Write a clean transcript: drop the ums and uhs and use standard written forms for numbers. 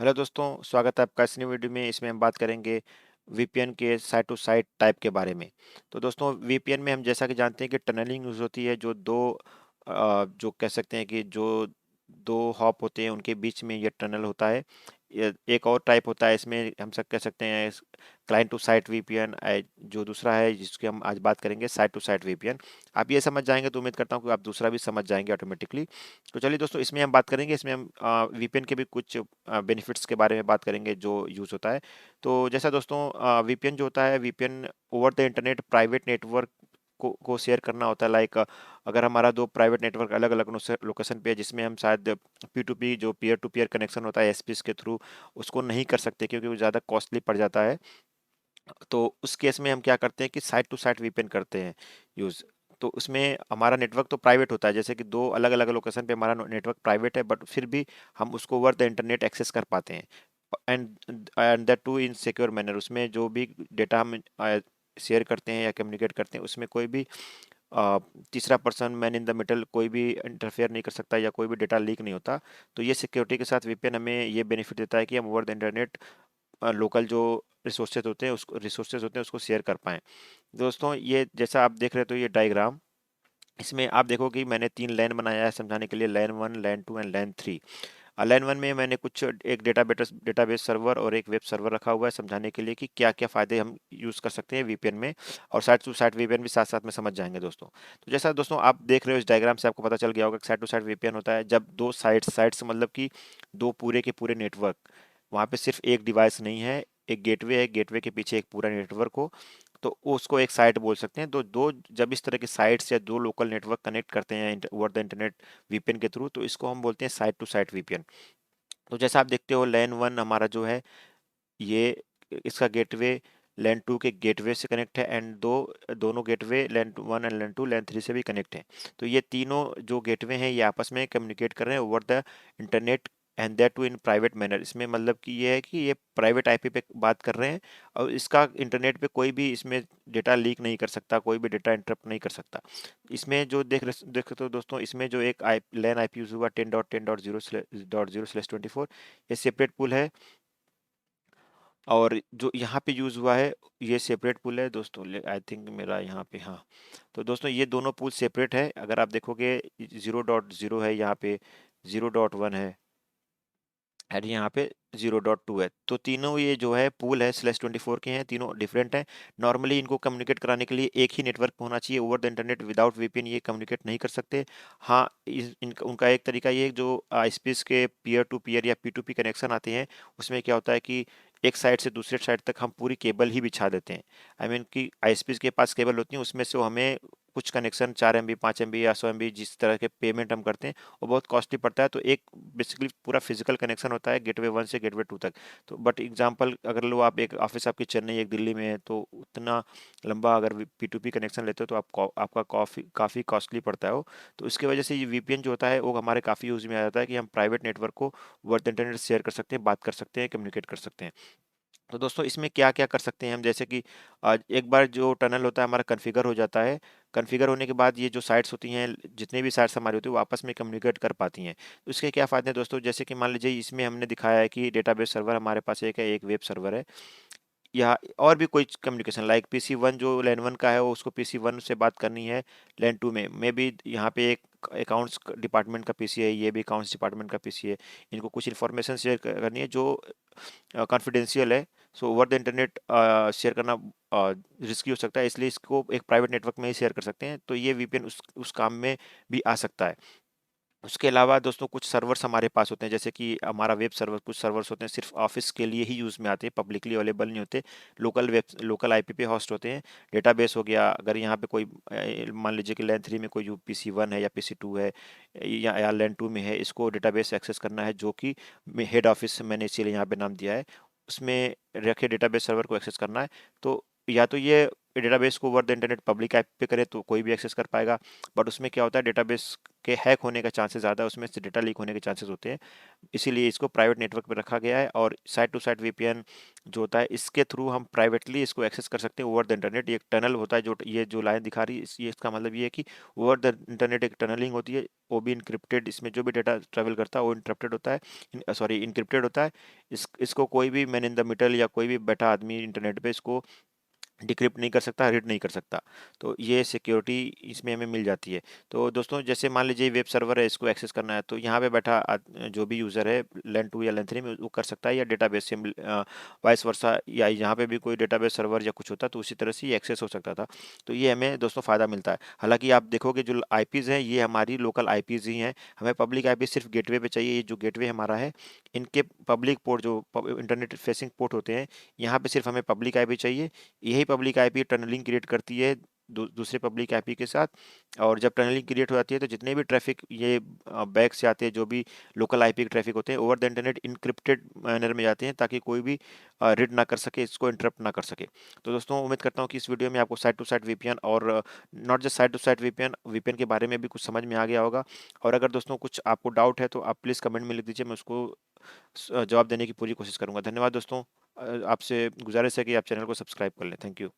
Hello दोस्तों, स्वागत है आपका इस नई वीडियो में। इसमें हम बात करेंगे वीपीएन के साइट टू साइट टाइप के बारे में। तो दोस्तों, वीपीएन में हम जैसा कि जानते हैं कि टनलिंग यूज़ होती है, जो जो कह सकते हैं कि जो दो हॉप होते हैं उनके बीच में ये टनल होता है। एक और टाइप होता है, इसमें हम सब कह सकते हैं क्लाइंट टू साइट वीपीएन। जो दूसरा है जिसकी हम आज बात करेंगे, साइट टू साइट वीपीएन। आप ये समझ जाएंगे तो उम्मीद करता हूँ कि आप दूसरा भी समझ जाएंगे ऑटोमेटिकली। तो चलिए दोस्तों, इसमें हम बात करेंगे, इसमें हम वीपीएन के भी कुछ बेनिफिट्स के बारे में बात करेंगे जो यूज़ होता है। तो जैसा दोस्तों, वीपीएन जो होता है, VPN over the internet private network को शेयर करना होता है। लाइक अगर हमारा दो प्राइवेट नेटवर्क अलग अलग लोकेशन पे है, जिसमें हम शायद पी टू पी जो पीयर टू पीयर कनेक्शन होता है एसपीस के थ्रू, उसको नहीं कर सकते क्योंकि वो ज़्यादा कॉस्टली पड़ जाता है। तो उस केस में हम क्या करते हैं कि साइट टू साइट वीपीएन करते हैं यूज़। तो उसमें हमारा नेटवर्क तो प्राइवेट होता है, जैसे कि दो अलग अलग लोकेशन पे हमारा नेटवर्क प्राइवेट है, बट फिर भी हम उसको ओवर द इंटरनेट एक्सेस कर पाते हैं। And that too in secure manner. उसमें जो भी डेटा हम शेयर करते हैं या कम्युनिकेट करते हैं, उसमें कोई भी अ, तीसरा person man in the middle कोई भी इंटरफेयर नहीं कर सकता या कोई भी डेटा लीक नहीं होता। तो ये सिक्योरिटी के साथ वीपीएन हमें ये बेनिफिट देता है कि हम ओवर द इंटरनेट लोकल जो रिसोर्सेज होते हैं उसको शेयर कर पाएँ। दोस्तों, ये जैसा आप देख रहे हो, तो ये डायग्राम, इसमें आप देखो कि मैंने 3 लैन बनाया है समझाने के लिए, लैन 1, लैन 2 एंड लैन 3। लैन 1 में मैंने कुछ एक डेटाबेस सर्वर और एक वेब सर्वर रखा हुआ है समझाने के लिए कि क्या-क्या फ़ायदे हम यूज़ कर सकते हैं वीपीएन में, और साइट टू साइट वीपीएन भी साथ-साथ में समझ जाएँगे दोस्तों। तो जैसा दोस्तों आप देख रहे हो, इस डायग्राम से आपको पता चल गया होगा कि साइट टू साइट वीपीएन होता है जब 2 साइट्स मतलब कि 2 पूरे के पूरे नेटवर्क, वहाँ पे सिर्फ़ एक डिवाइस नहीं है, एक गेटवे है, गेटवे के पीछे एक पूरा नेटवर्क हो, तो उसको एक साइट बोल सकते हैं। तो दो जब इस तरह की साइट्स या दो लोकल नेटवर्क कनेक्ट करते हैं ओवर द इंटरनेट वीपीएन के थ्रू, तो इसको हम बोलते हैं साइट टू साइट वीपीएन। तो जैसा आप देखते हो, लैन 1 हमारा जो है, ये इसका गेटवे लैन 2 के गेटवे से कनेक्ट है, एंड दोनों गेटवे लैन 1 एंड लैन 2 लैन 3 से भी कनेक्ट है। तो ये तीनों जो गेटवे हैं, ये आपस में कम्युनिकेट कर रहे हैं over the internet, and that too in private manner. इसमें मतलब कि ये है कि ये प्राइवेट आईपी पे बात कर रहे हैं, और इसका इंटरनेट पे कोई भी इसमें डेटा लीक नहीं कर सकता, कोई भी डेटा इंटरप्ट नहीं कर सकता। इसमें जो देख सकते हो दोस्तों, इसमें जो एक लैन आईपी यूज हुआ 10.10.0/24, ये सेपरेट पुल है, और जो यहाँ पे यूज़ हुआ है, ये सेपरेट पुल है दोस्तों। आई थिंक मेरा यहाँ पे, हाँ। तो दोस्तों, ये दोनों पुल सेपरेट है। अगर आप देखोगे, 0.0 है यहाँ पे, 0.1 है, और यहाँ पे 0.2 है। तो तीनों ये जो है पुल है /24 के हैं, तीनों डिफरेंट हैं। नॉर्मली इनको कम्युनिकेट कराने के लिए एक ही नेटवर्क होना चाहिए over the internet. Without VPN ये कम्युनिकेट नहीं कर सकते। हाँ, उनका एक तरीका ये है, जो आईएसपीस के पीयर टू पीयर या पी2पी कनेक्शन आते हैं, उसमें क्या होता है कि एक साइड से दूसरे साइड तक हम पूरी केबल ही बिछा देते हैं। आई मीन कि आईएसपीस के पास केबल होती है, उसमें से वो हमें कुछ कनेक्शन 4 MB 5 MB या 100 MB जिस तरह के पेमेंट हम करते हैं, वो बहुत कॉस्टली पड़ता है। तो एक बेसिकली पूरा फिजिकल कनेक्शन होता है गेटवे 1 से गेटवे 2 तक। तो बट एग्जांपल अगर लो, आप एक ऑफिस आपकी चेन्नई, एक दिल्ली में है, तो उतना लंबा अगर पी2पी कनेक्शन लेते हो तो आपका काफ़ी कॉस्टली पड़ता है वो। तो इसकी वजह से ये वीपीएन जो होता है, वो हमारे काफ़ी यूज़ में आ जाता है कि हम प्राइवेट नेटवर्क को ओवर द इंटरनेट शेयर कर सकते हैं, बात कर सकते हैं, कम्युनिकेट कर सकते हैं। तो दोस्तों, इसमें क्या-क्या कर सकते हैं हम, जैसे कि एक बार जो टनल होता है हमारा कॉन्फ़िगर हो जाता है। कॉन्फ़िगर होने के बाद ये जो साइट्स होती हैं, जितने भी साइट्स हमारी होती हैं, वो आपस में कम्युनिकेट कर पाती हैं। तो इसके क्या फ़ायदे हैं दोस्तों, जैसे कि मान लीजिए इसमें हमने दिखाया है कि डेटाबेस सर्वर हमारे पास एक है, एक वेब सर्वर है, या और भी कोई कम्युनिकेशन लाइक पीसी 1 जो लैन 1 का है, वो उसको पीसी 1 से बात करनी है लैन 2 में। मे बी यहाँ पे एक अकाउंट्स डिपार्टमेंट का पीसी है, ये भी अकाउंट्स डिपार्टमेंट का पीसी है। इनको कुछ इन्फॉर्मेशन शेयर करनी है जो कॉन्फिडेंशियल है। So over the internet share करना रिस्की हो सकता है, इसलिए इसको एक प्राइवेट नेटवर्क में ही शेयर कर सकते हैं। तो ये वीपीएन उस काम में भी आ सकता है। उसके अलावा दोस्तों, कुछ सर्वर्स हमारे पास होते हैं, जैसे कि हमारा वेब सर्वर, कुछ सर्वर्स होते हैं सिर्फ ऑफिस के लिए ही यूज़ में आते हैं, पब्लिकली अवेलेबल नहीं होते। लोकल आईपी पे होस्ट होते हैं। डेटाबेस हो गया, अगर यहाँ पे कोई मान लीजिए कि लैन 3 में कोई पीसी 1 है या पीसी 2 है, या लैन 2 में है, इसको डेटाबेस एक्सेस करना है, जो कि हेड ऑफिस मैंने इसीलिए यहाँ पे नाम दिया है, उसमें रखे डेटाबेस सर्वर को एक्सेस करना है। तो या तो ये डेटाबेस को over the internet public app पे करें तो कोई भी एक्सेस कर पाएगा, बट उसमें क्या होता है डेटाबेस के हैक होने का चांसेस ज़्यादा है, उसमें से डेटा लीक होने के चांसेस होते हैं। इसीलिए इसको प्राइवेट नेटवर्क पे रखा गया है, और साइट टू साइट वीपीएन जो होता है इसके थ्रू हम प्राइवेटली इसको एक्सेस कर सकते हैं ओवर द इंटरनेट। ये एक टनल होता है, जो ये जो लाइन दिखा रही है ये इसका मतलब ये है कि ओवर द इंटरनेट एक टनलिंग होती है, वो भी इनक्रिप्टेड। इसमें जो भी डेटा ट्रेवल करता है वो इंटरप्टेड होता है, सॉरी इनक्रिप्टेड होता है। इसको कोई भी मैन इन द मिडल या कोई भी बैठा आदमी इंटरनेट पे इसको डिक्रिप्ट नहीं कर सकता, रीड नहीं कर सकता। तो ये सिक्योरिटी इसमें हमें मिल जाती है। तो दोस्तों जैसे मान लीजिए वेब सर्वर है, इसको एक्सेस करना है तो यहाँ पे बैठा जो भी यूज़र है लेन 2 या लेन 3 में वो कर सकता है, या डेटाबेस से वाइस वर्सा, या यहाँ पे भी कोई डेटाबेस सर्वर या कुछ होता तो उसी तरह से ये एक्सेस हो सकता था। तो ये हमें दोस्तों फ़ायदा मिलता है। हालांकि आप देखोगे जो आईपीज़ हैं ये हमारी लोकल आईपीज़ ही हैं, हमें पब्लिक आईपी सिर्फ गेटवे पे चाहिए। ये जो गेटवे हमारा है, इनके पब्लिक पोर्ट जो इंटरनेट फेसिंग पोर्ट होते हैं, यहाँ पे सिर्फ हमें पब्लिक आईपी चाहिए। यही पब्लिक आईपी टनलिंग क्रिएट करती है दूसरे पब्लिक आईपी के साथ। और जब टनलिंग क्रिएट हो जाती है तो जितने भी ट्रैफिक ये बैक से आते हैं, जो भी लोकल आईपी के ट्रैफिक होते हैं, over the internet encrypted manner में जाते हैं, ताकि कोई भी रीड ना कर सके, इसको इंटरप्ट ना कर सके। तो दोस्तों उम्मीद करता हूँ कि इस वीडियो में आपको साइट टू साइट वीपीएन और not just site to site VPN VPN के बारे में भी कुछ समझ में आ गया होगा। और अगर दोस्तों कुछ आपको डाउट है तो आप प्लीज़ कमेंट में लिख दीजिए, मैं उसको जवाब देने की पूरी कोशिश करूंगा। धन्यवाद दोस्तों। आपसे गुजारिश है कि आप चैनल को सब्सक्राइब कर लें। Thank you.